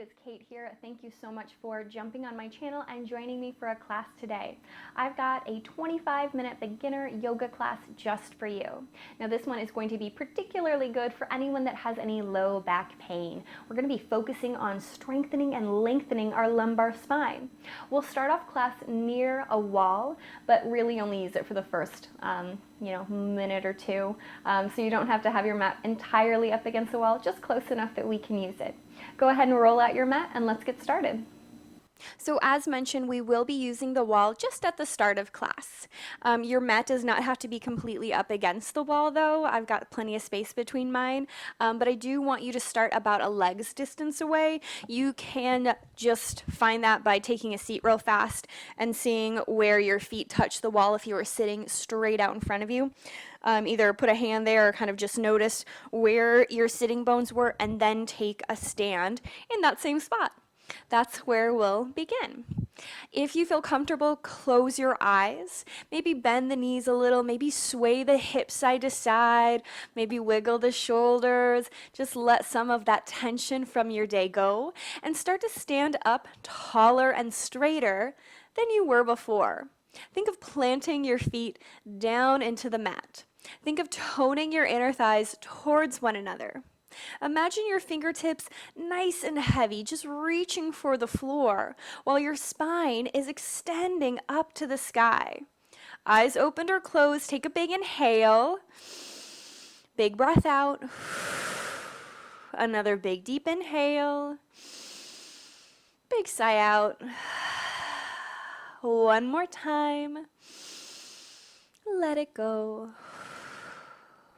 it's Kate here. Thank you so much for jumping on my channel and joining me for a class today. I've got a 25-minute beginner yoga class just for you. Now this one is going to be particularly good for anyone that has any low back pain. We're going to be focusing on strengthening and lengthening our lumbar spine. We'll start off class near a wall, but really only use it for the first minute or two. So you don't have to have your mat entirely up against the wall, just close enough that we can use it. Go ahead and roll out your mat and let's get started. So as mentioned, we will be using the wall just at the start of class. Your mat does not have to be completely up against the wall though. I've got plenty of space between mine, but I do want you to start about a leg's distance away. You can just find that by taking a seat real fast and seeing where your feet touch the wall if you were sitting straight out in front of you. Either put a hand there or kind of just notice where your sitting bones were and then take a stand in that same spot. That's where we'll begin. If you feel comfortable, close your eyes, maybe bend the knees a little, maybe sway the hips side to side, maybe wiggle the shoulders, just let some of that tension from your day go and start to stand up taller and straighter than you were before. Think of planting your feet down into the mat. Think of toning your inner thighs towards one another. Imagine your fingertips nice and heavy, just reaching for the floor, while your spine is extending up to the sky. Eyes opened or closed, take a big inhale. Big breath out. Another big deep inhale. Big sigh out. One more time. Let it go.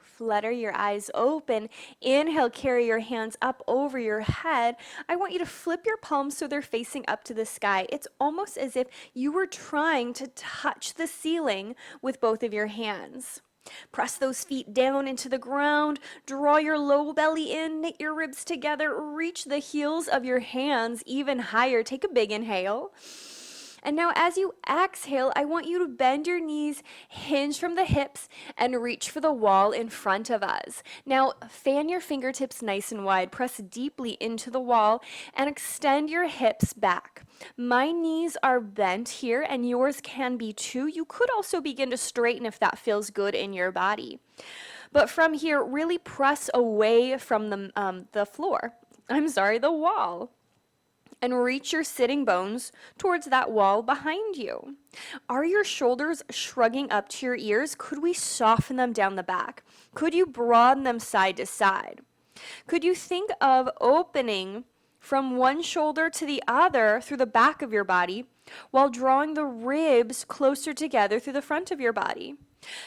Flutter your eyes open. Inhale, carry your hands up over your head. I want you to flip your palms so they're facing up to the sky. It's almost as if you were trying to touch the ceiling with both of your hands. Press those feet down into the ground. Draw your low belly in, knit your ribs together. Reach the heels of your hands even higher. Take a big inhale. And now as you exhale, I want you to bend your knees, hinge from the hips, and reach for the wall in front of us. Now fan your fingertips nice and wide, press deeply into the wall, and extend your hips back. My knees are bent here, and yours can be too. You could also begin to straighten if that feels good in your body. But from here, really press away from the wall. And reach your sitting bones towards that wall behind you. Are your shoulders shrugging up to your ears? Could we soften them down the back? Could you broaden them side to side? Could you think of opening from one shoulder to the other through the back of your body while drawing the ribs closer together through the front of your body?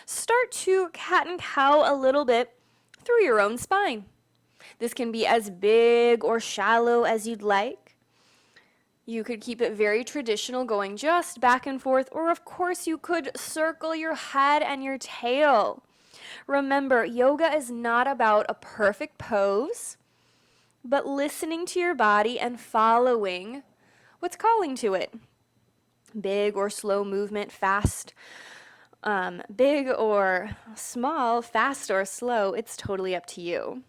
Start to cat and cow a little bit through your own spine. This can be as big or shallow as you'd like. You could keep it very traditional, going just back and forth, or of course you could circle your head and your tail. Remember, yoga is not about a perfect pose, but listening to your body and following what's calling to it. Big or slow movement, fast, big or small, fast or slow, it's totally up to you.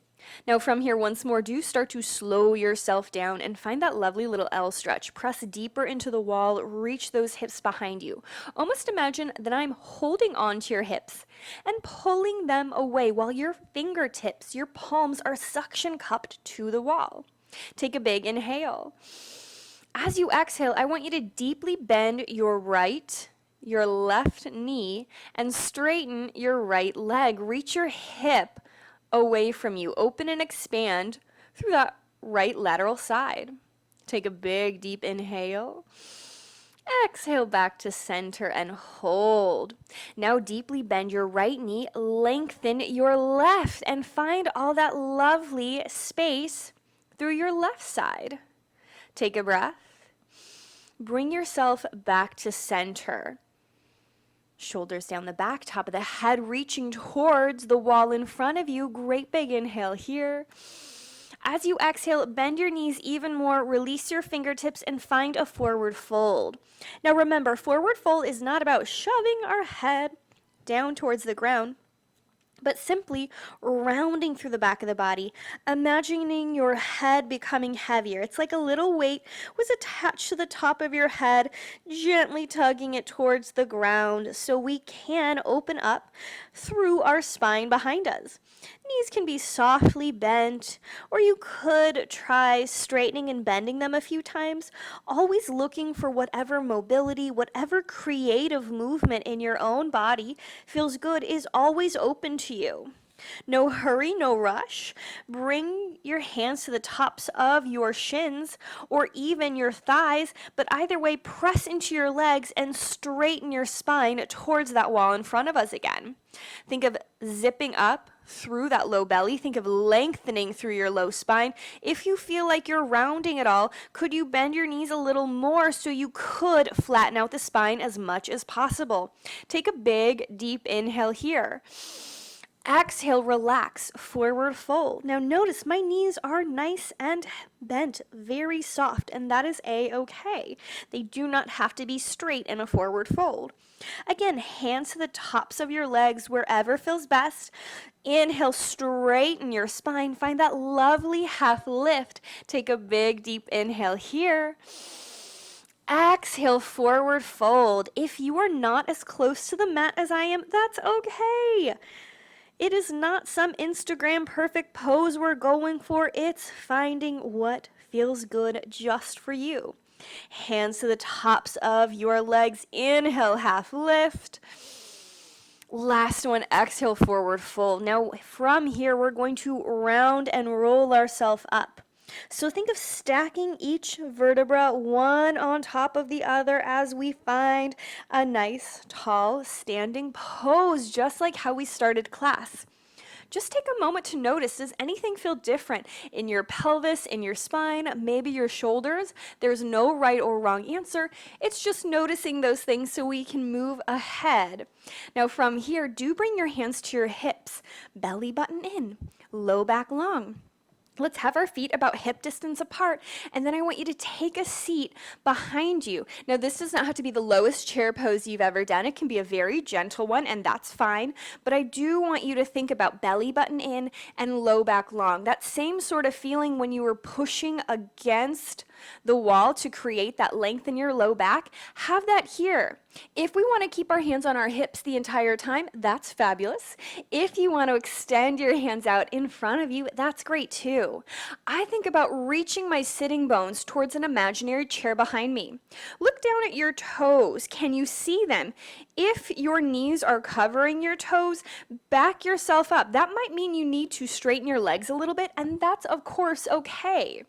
Now from here, once more, do start to slow yourself down and find that lovely little L stretch. Press deeper into the wall, reach those hips behind you. Almost imagine that I'm holding on to your hips and pulling them away while your fingertips, your palms are suction cupped to the wall. Take a big inhale. As you exhale, I want you to deeply bend your left knee and straighten your right leg. Reach your hip away from you. Open and expand through that right lateral side. Take a big deep inhale. Exhale back to center and hold. Now deeply bend your right knee, lengthen your left, and find all that lovely space through your left side. Take a breath. Bring yourself back to center. Shoulders down the back, top of the head reaching towards the wall in front of you. Great big inhale here. As you exhale, bend your knees even more, release your fingertips, and find a forward fold. Now remember, forward fold is not about shoving our head down towards the ground. but simply rounding through the back of the body, imagining your head becoming heavier. It's like a little weight was attached to the top of your head, gently tugging it towards the ground so we can open up through our spine behind us. Knees can be softly bent, or you could try straightening and bending them a few times, always looking for whatever mobility, whatever creative movement in your own body feels good is always open to you. No hurry, no rush. Bring your hands to the tops of your shins or even your thighs, but either way, press into your legs and straighten your spine towards that wall in front of us again. Think of zipping up through that low belly. Think of lengthening through your low spine. If you feel like you're rounding at all, could you bend your knees a little more so you could flatten out the spine as much as possible? Take a big, deep inhale here. Exhale, relax, forward fold. Now notice my knees are nice and bent, very soft, and that is a-okay. They do not have to be straight in a forward fold. Again, hands to the tops of your legs wherever feels best. Inhale, straighten your spine. Find that lovely half lift. Take a big, deep inhale here. Exhale, forward fold. If you are not as close to the mat as I am, that's okay. It is not some Instagram perfect pose we're going for. It's finding what feels good just for you. Hands to the tops of your legs. Inhale, half lift. Last one, exhale, forward fold. Now from here, we're going to round and roll ourselves up. So think of stacking each vertebra one on top of the other as we find a nice, tall, standing pose, just like how we started class. Just take a moment to notice, does anything feel different in your pelvis, in your spine, maybe your shoulders? There's no right or wrong answer. It's just noticing those things so we can move ahead. Now from here, do bring your hands to your hips, belly button in, low back long. Let's have our feet about hip distance apart, and then I want you to take a seat behind you. Now, this does not have to be the lowest chair pose you've ever done. It can be a very gentle one, and that's fine. But I do want you to think about belly button in and low back long. That same sort of feeling when you were pushing against the wall to create that length in your low back. Have that here. If we want to keep our hands on our hips the entire time, that's fabulous. If you want to extend your hands out in front of you, that's great too. I think about reaching my sitting bones towards an imaginary chair behind me. Look down at your toes. Can you see them? If your knees are covering your toes, back yourself up. That might mean you need to straighten your legs a little bit, and that's of course okay.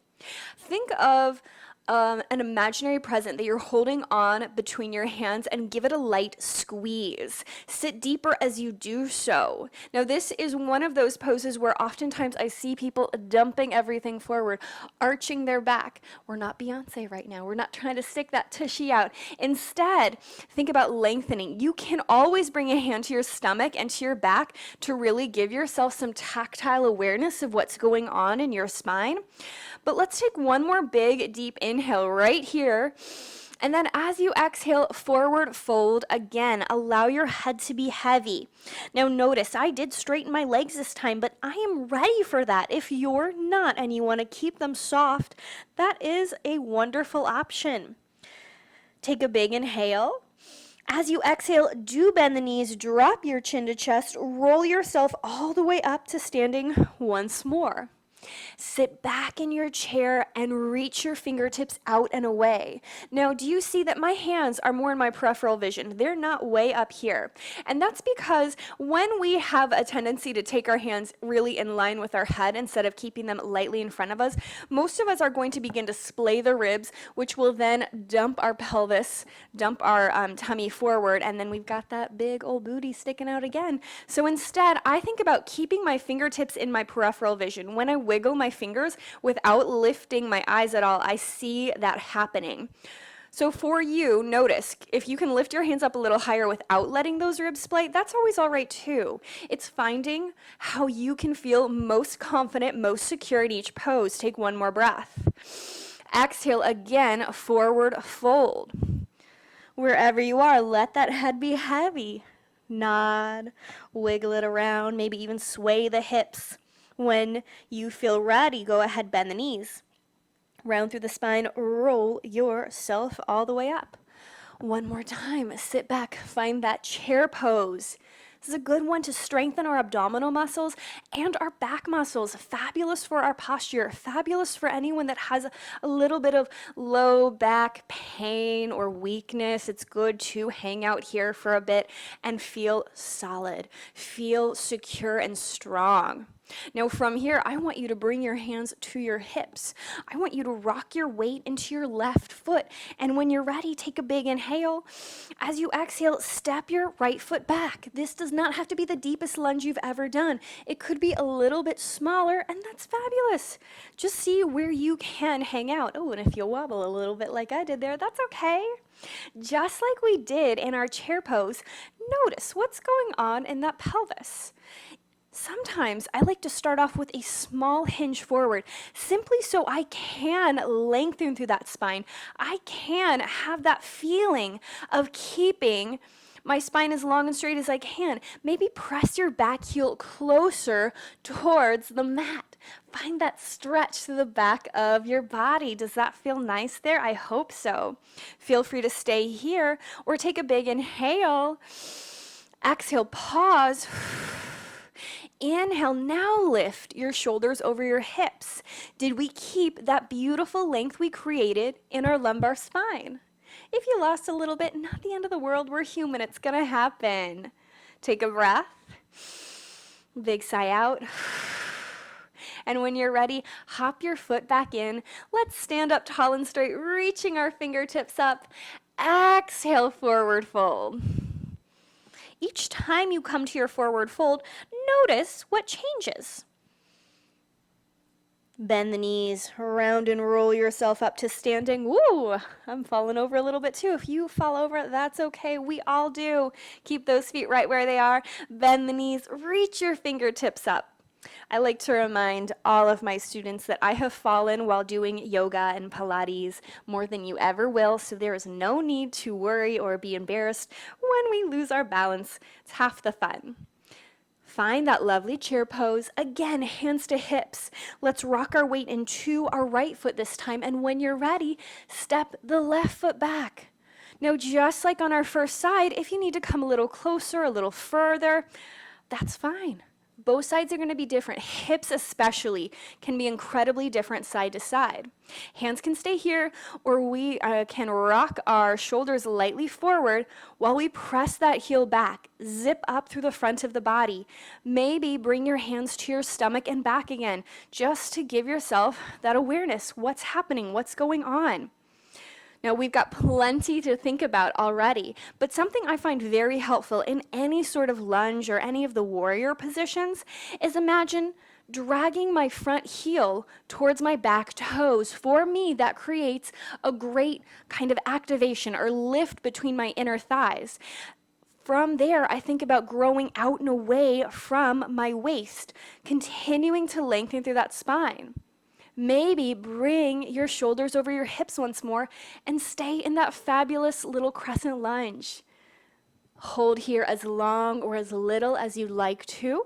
Think of an imaginary present that you're holding on between your hands and give it a light squeeze. Sit deeper as you do so. Now, this is one of those poses where oftentimes I see people dumping everything forward, arching their back. We're not Beyonce right now. We're not trying to stick that tushy out. Instead, think about lengthening. You can always bring a hand to your stomach and to your back to really give yourself some tactile awareness of what's going on in your spine. But let's take one more big, deep inhale right here. And then as you exhale, forward fold again. Allow your head to be heavy. Now notice, I did straighten my legs this time, but I am ready for that. If you're not and you want to keep them soft, that is a wonderful option. Take a big inhale. As you exhale, do bend the knees, drop your chin to chest, roll yourself all the way up to standing once more. Sit back in your chair and reach your fingertips out and away. Now, do you see that my hands are more in my peripheral vision? They're not way up here. And that's because when we have a tendency to take our hands really in line with our head instead of keeping them lightly in front of us, most of us are going to begin to splay the ribs, which will then dump our pelvis, dump our tummy forward, and then we've got that big old booty sticking out again. So instead, I think about keeping my fingertips in my peripheral vision. When I wiggle my fingers without lifting my eyes at all, I see that happening. So for you, notice, if you can lift your hands up a little higher without letting those ribs splay, that's always all right too. It's finding how you can feel most confident, most secure in each pose. Take one more breath. Exhale again, forward fold. Wherever you are, let that head be heavy. nod, wiggle it around, maybe even sway the hips. When you feel ready, go ahead, bend the knees. Round through the spine, roll yourself all the way up. One more time, sit back, find that chair pose. This is a good one to strengthen our abdominal muscles and our back muscles. Fabulous for our posture, fabulous for anyone that has a little bit of low back pain or weakness. It's good to hang out here for a bit and feel solid, feel secure and strong. Now from here, I want you to bring your hands to your hips. I want you to rock your weight into your left foot. And when you're ready, take a big inhale. As you exhale, step your right foot back. This does not have to be the deepest lunge you've ever done. It could be a little bit smaller, and that's fabulous. Just see where you can hang out. Oh, and if you wobble a little bit like I did there, that's okay. Just like we did in our chair pose, notice what's going on in that pelvis. Sometimes I like to start off with a small hinge forward, simply so I can lengthen through that spine. I can have that feeling of keeping my spine as long and straight as I can. Maybe press your back heel closer towards the mat. Find that stretch through the back of your body. Does that feel nice there? I hope so. Feel free to stay here or take a big inhale. Exhale, pause. Inhale, now lift your shoulders over your hips. Did we keep that beautiful length we created in our lumbar spine? If you lost a little bit, not the end of the world. We're human. It's going to happen. Take a breath. Big sigh out. And when you're ready, hop your foot back in. Let's stand up tall and straight, reaching our fingertips up. Exhale, forward fold. Each time you come to your forward fold, notice what changes. Bend the knees, round and roll yourself up to standing. Woo! I'm falling over a little bit too. If you fall over, that's okay. We all do. Keep those feet right where they are. Bend the knees, reach your fingertips up. I like to remind all of my students that I have fallen while doing yoga and Pilates more than you ever will, so there is no need to worry or be embarrassed when we lose our balance. It's half the fun. Find that lovely chair pose. Again, hands to hips. Let's rock our weight into our right foot this time, and when you're ready, step the left foot back. Now, just like on our first side, if you need to come a little closer, a little further, that's fine. Both sides are going to be different. Hips especially can be incredibly different side to side. Hands can stay here, or we can rock our shoulders lightly forward while we press that heel back. Zip up through the front of the body. Maybe bring your hands to your stomach and back again, just to give yourself that awareness. What's happening? What's going on? Now, we've got plenty to think about already, but something I find very helpful in any sort of lunge or any of the warrior positions is imagine dragging my front heel towards my back toes. For me, that creates a great kind of activation or lift between my inner thighs. From there, I think about growing out and away from my waist, continuing to lengthen through that spine. Maybe bring your shoulders over your hips once more and stay in that fabulous little crescent lunge. Hold here as long or as little as you like to.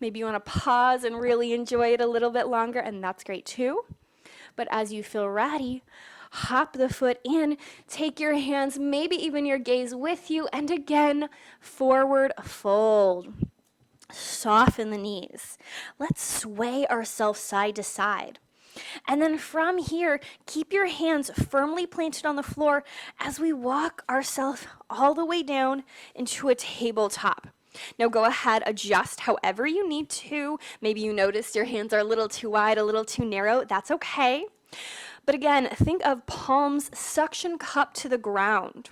Maybe you want to pause and really enjoy it a little bit longer, and that's great too. But as you feel ready, hop the foot in, take your hands, maybe even your gaze with you, and again, forward fold. Soften the knees. Let's sway ourselves side to side. And then from here, keep your hands firmly planted on the floor as we walk ourselves all the way down into a tabletop. Now go ahead, adjust however you need to. Maybe you notice your hands are a little too wide, a little too narrow. That's okay. But again, think of palms suction cup to the ground.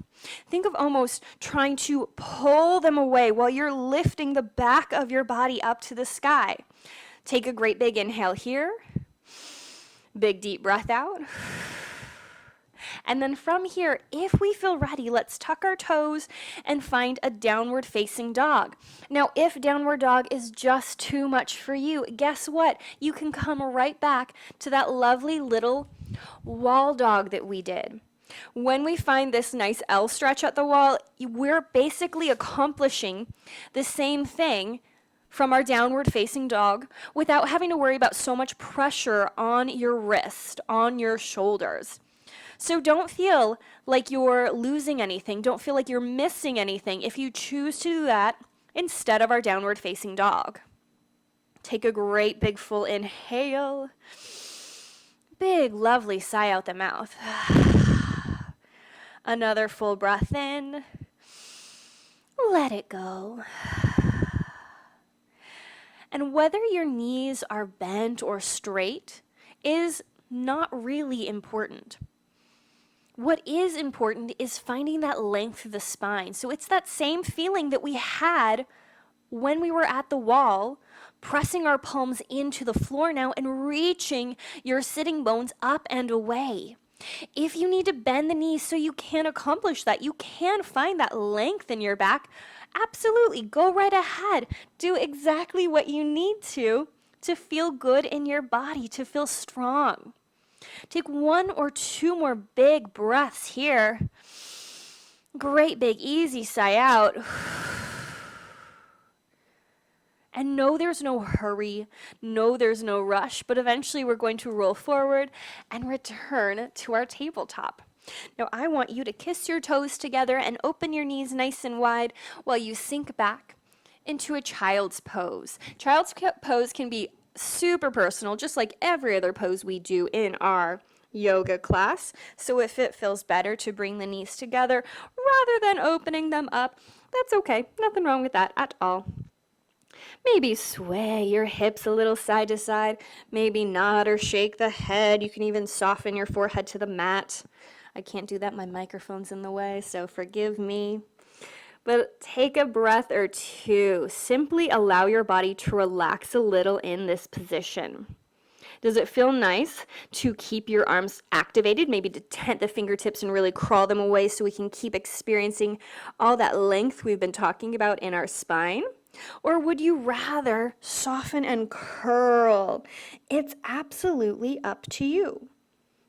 Think of almost trying to pull them away while you're lifting the back of your body up to the sky. Take a great big inhale here. Big deep breath out. And then from here, if we feel ready, let's tuck our toes and find a downward facing dog. Now, if downward dog is just too much for you, guess what? You can come right back to that lovely little wall dog that we did. When we find this nice L stretch at the wall, we're basically accomplishing the same thing from our downward facing dog without having to worry about so much pressure on your wrist, on your shoulders. So don't feel like you're losing anything. Don't feel like you're missing anything if you choose to do that instead of our downward facing dog. Take a great big full inhale. Big lovely sigh out the mouth. Another full breath in. Let it go. And whether your knees are bent or straight is not really important. What is important is finding that length of the spine. So it's that same feeling that we had when we were at the wall, pressing our palms into the floor now and reaching your sitting bones up and away. If you need to bend the knees so you can accomplish that, you can find that length in your back, absolutely, go right ahead. Do exactly what you need to feel good in your body, to feel strong. Take 1 or 2 more big breaths here. Great big easy sigh out. And no, there's no hurry. No, there's no rush. But eventually we're going to roll forward and return to our tabletop. Now I want you to kiss your toes together and open your knees nice and wide while you sink back into a child's pose. Child's pose can be super personal, just like every other pose we do in our yoga class. So if it feels better to bring the knees together rather than opening them up, that's okay. Nothing wrong with that at all. Maybe sway your hips a little side to side. Maybe nod or shake the head. You can even soften your forehead to the mat. I can't do that. My microphone's in the way, so forgive me. But take a breath or two. Simply allow your body to relax a little in this position. Does it feel nice to keep your arms activated, maybe to tent the fingertips and really crawl them away so we can keep experiencing all that length we've been talking about in our spine? Or would you rather soften and curl? It's absolutely up to you.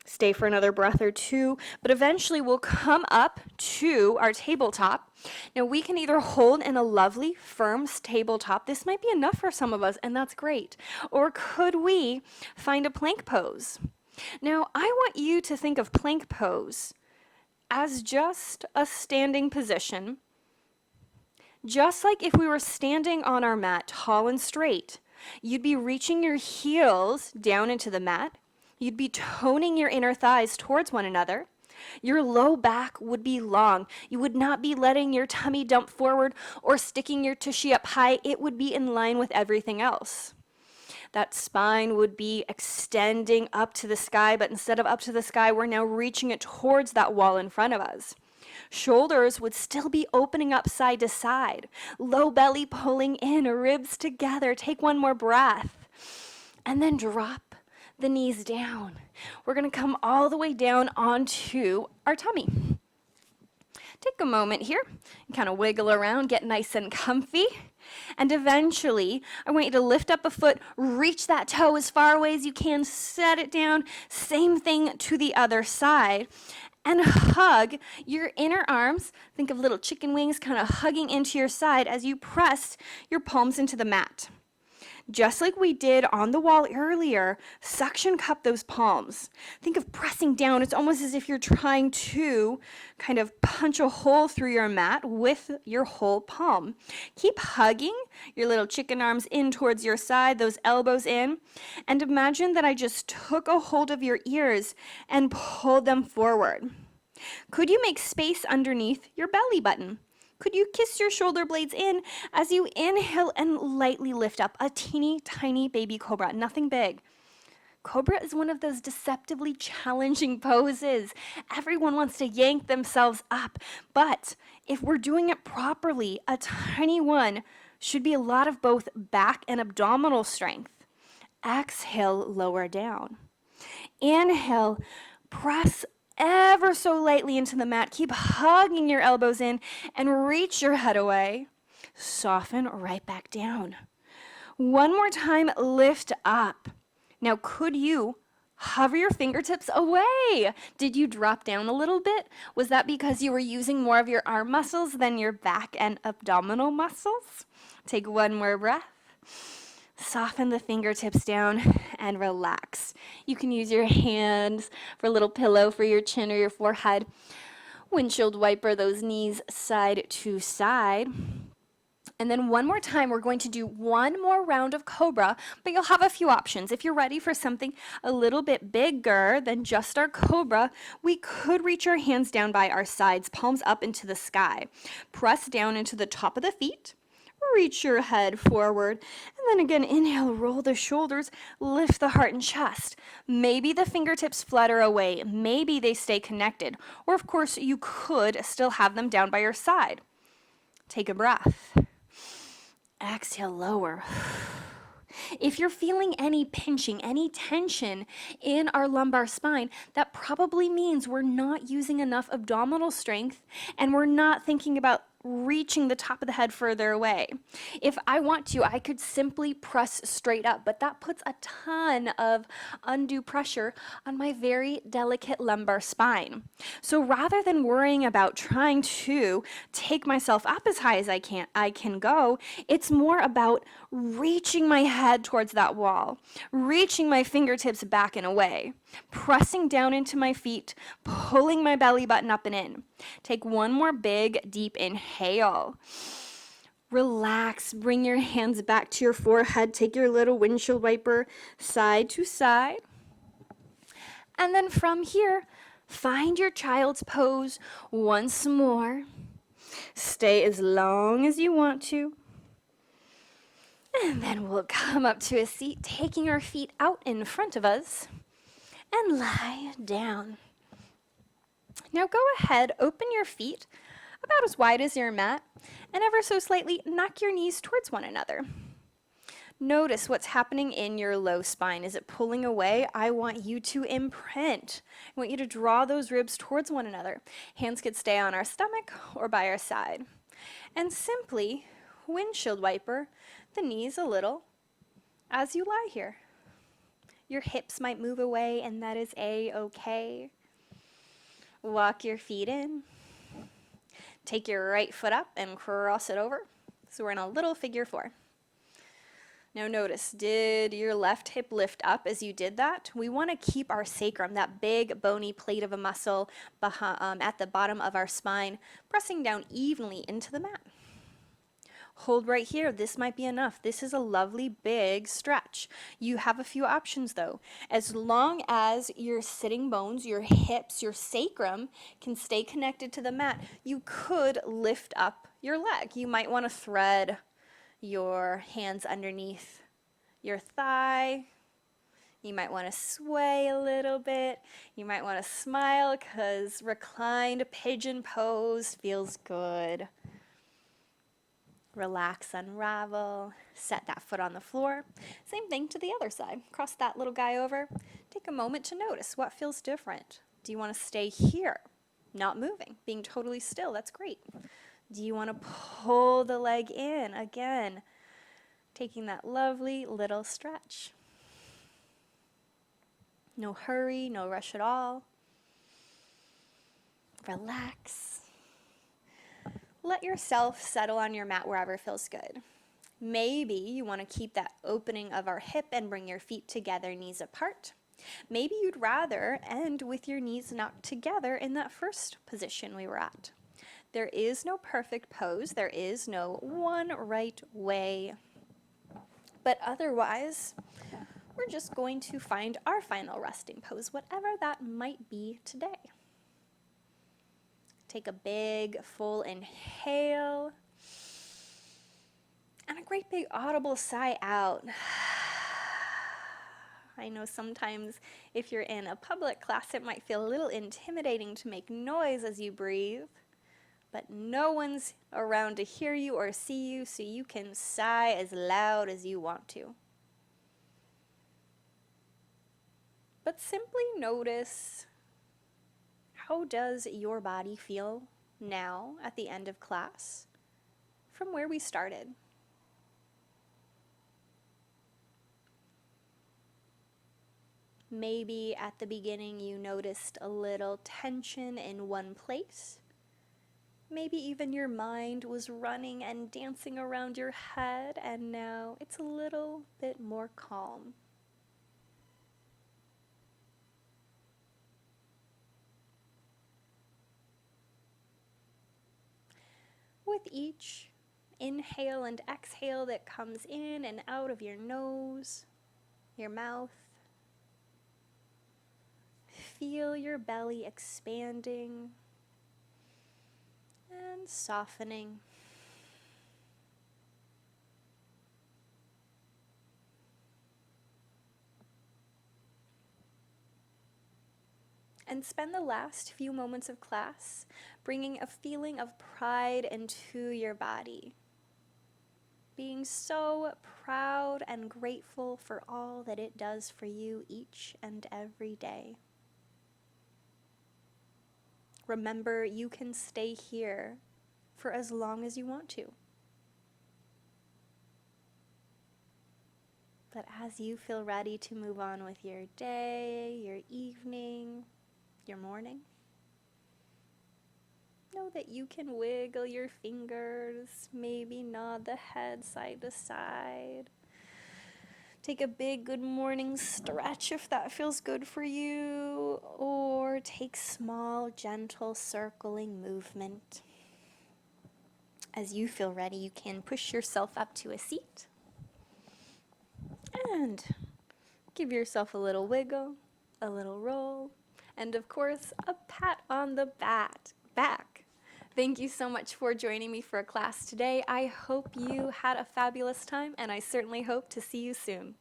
Stay for another breath or two, but eventually we'll come up to our tabletop. Now we can either hold in a lovely firm tabletop. This might be enough for some of us, and that's great. Or could we find a plank pose? Now I want you to think of plank pose as just a standing position. Just like if we were standing on our mat tall and straight, you'd be reaching your heels down into the mat. You'd be toning your inner thighs towards one another. Your low back would be long. You would not be letting your tummy dump forward or sticking your tushy up high. It would be in line with everything else. That spine would be extending up to the sky, but instead of up to the sky, we're now reaching it towards that wall in front of us. Shoulders would still be opening up side to side. Low belly pulling in, ribs together. Take one more breath. And then drop the knees down. We're going to come all the way down onto our tummy. Take a moment here and kind of wiggle around, get nice and comfy. And eventually, I want you to lift up a foot, reach that toe as far away as you can, set it down. Same thing to the other side. And hug your inner arms. Think of little chicken wings kind of hugging into your side as you press your palms into the mat. Just like we did on the wall earlier, suction cup those palms. Think of pressing down. It's almost as if you're trying to kind of punch a hole through your mat with your whole palm. Keep hugging your little chicken arms in towards your side, those elbows in, and imagine that I just took a hold of your ears and pulled them forward. Could you make space underneath your belly button? Could you kiss your shoulder blades in as you inhale and lightly lift up a teeny tiny baby cobra, nothing big. Cobra is one of those deceptively challenging poses. Everyone wants to yank themselves up, but if we're doing it properly, a tiny one should be a lot of both back and abdominal strength. Exhale, lower down. Inhale, press ever so lightly into the mat. Keep hugging your elbows in and reach your head away. Soften right back down. One more time, lift up. Now, could you Hover your fingertips away. Did you drop down a little bit? Was that because you were using more of your arm muscles than your back and abdominal muscles? Take one more breath. Soften the fingertips down and relax. You can use your hands for a little pillow for your chin or your forehead. Windshield wiper those knees side to side. And then one more time, we're going to do one more round of Cobra, but you'll have a few options. If you're ready for something a little bit bigger than just our Cobra, we could reach our hands down by our sides, palms up into the sky. Press down into the top of the feet. Reach your head forward. And then again, inhale, roll the shoulders, lift the heart and chest. Maybe the fingertips flutter away. Maybe they stay connected. Or of course, you could still have them down by your side. Take a breath. Exhale, lower. If you're feeling any pinching, any tension in our lumbar spine, that probably means we're not using enough abdominal strength and we're not thinking about reaching the top of the head further away. If I want to, I could simply press straight up, but that puts a ton of undue pressure on my very delicate lumbar spine. So rather than worrying about trying to take myself up as high as I can go, it's more about reaching my head towards that wall, reaching my fingertips back and away, pressing down into my feet, pulling my belly button up and in. Take one more big, deep inhale. Relax, bring your hands back to your forehead, take your little windshield wiper side to side. And then from here, find your child's pose once more. Stay as long as you want to. And then we'll come up to a seat, taking our feet out in front of us, and lie down. Now go ahead, open your feet about as wide as your mat, and ever so slightly knock your knees towards one another. Notice what's happening in your low spine. Is it pulling away? I want you to imprint. I want you to draw those ribs towards one another. Hands could stay on our stomach or by our side. And simply windshield wiper the knees a little as you lie here. Your hips might move away, and that is A-okay. Walk your feet in. Take your right foot up and cross it over. So we're in a little figure four. Now notice, did your left hip lift up as you did that? We want to keep our sacrum, that big bony plate of a muscle at the bottom of our spine, pressing down evenly into the mat. Hold right here. This might be enough. This is a lovely big stretch. You have a few options though. As long as your sitting bones, your hips, your sacrum can stay connected to the mat, you could lift up your leg. You might want to thread your hands underneath your thigh. You might want to sway a little bit. You might want to smile because reclined pigeon pose feels good. Relax, unravel, set that foot on the floor. Same thing to the other side. Cross that little guy over. Take a moment to notice what feels different. Do you want to stay here, not moving, being totally still? That's great. Do you want to pull the leg in? Again, taking that lovely little stretch. No hurry, no rush at all. Relax. Let yourself settle on your mat wherever feels good. Maybe you want to keep that opening of our hip and bring your feet together, knees apart. Maybe you'd rather end with your knees knocked together in that first position we were at. There is no perfect pose. There is no one right way. But otherwise, we're just going to find our final resting pose, whatever that might be today. Take a big, full inhale. And a great big audible sigh out. I know sometimes if you're in a public class, it might feel a little intimidating to make noise as you breathe. But no one's around to hear you or see you, so you can sigh as loud as you want to. But simply notice, how does your body feel now at the end of class from where we started? Maybe at the beginning you noticed a little tension in one place. Maybe even your mind was running and dancing around your head, and now it's a little bit more calm. With each inhale and exhale that comes in and out of your nose, your mouth, feel your belly expanding and softening. And spend the last few moments of class bringing a feeling of pride into your body. Being so proud and grateful for all that it does for you each and every day. Remember, you can stay here for as long as you want to. But as you feel ready to move on with your day, your evening, your morning, know that you can wiggle your fingers, maybe nod the head side to side. Take a big good morning stretch if that feels good for you, or take small, gentle circling movement. As you feel ready, you can push yourself up to a seat and give yourself a little wiggle, a little roll, and of course, a pat on the back. Thank you so much for joining me for a class today. I hope you had a fabulous time, and I certainly hope to see you soon.